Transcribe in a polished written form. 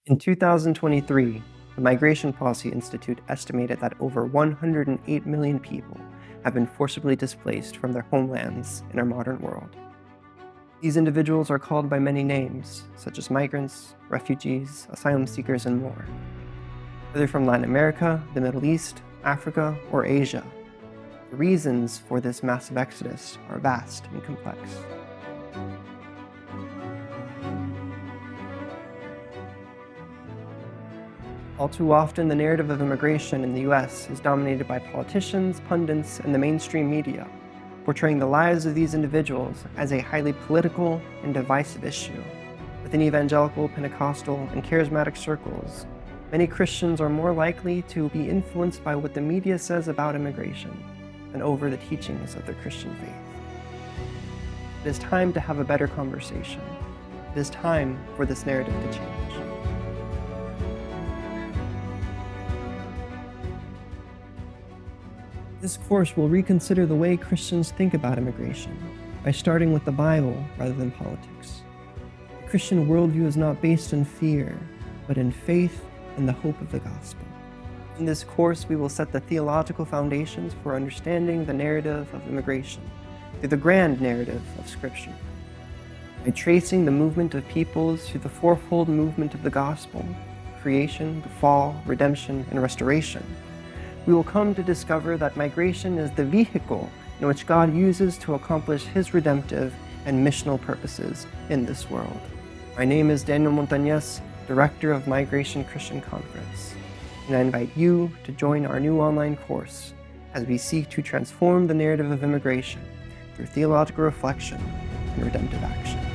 In 2023, the Migration Policy Institute estimated that over 108 million people have been forcibly displaced from their homelands in our modern world. These individuals are called by many names, such as migrants, refugees, asylum seekers, and more. Whether from Latin America, the Middle East, Africa, or Asia, the reasons for this massive exodus are vast and complex. All too often, the narrative of immigration in the US is dominated by politicians, pundits, and the mainstream media, portraying the lives of these individuals as a highly political and divisive issue. Within evangelical, Pentecostal, and charismatic circles, many Christians are more likely to be influenced by what the media says about immigration than over the teachings of their Christian faith. It is time to have a better conversation. It is time for this narrative to change. This course will reconsider the way Christians think about immigration by starting with the Bible rather than politics. The Christian worldview is not based in fear, but in faith and the hope of the gospel. In this course, we will set the theological foundations for understanding the narrative of immigration through the grand narrative of Scripture. By tracing the movement of peoples through the fourfold movement of the gospel, creation, the fall, redemption, and restoration, we will come to discover that migration is the vehicle in which God uses to accomplish His redemptive and missional purposes in this world. My name is Daniel Montañez, Director of Migration Christian Conference, and I invite you to join our new online course as we seek to transform the narrative of immigration through theological reflection and redemptive action.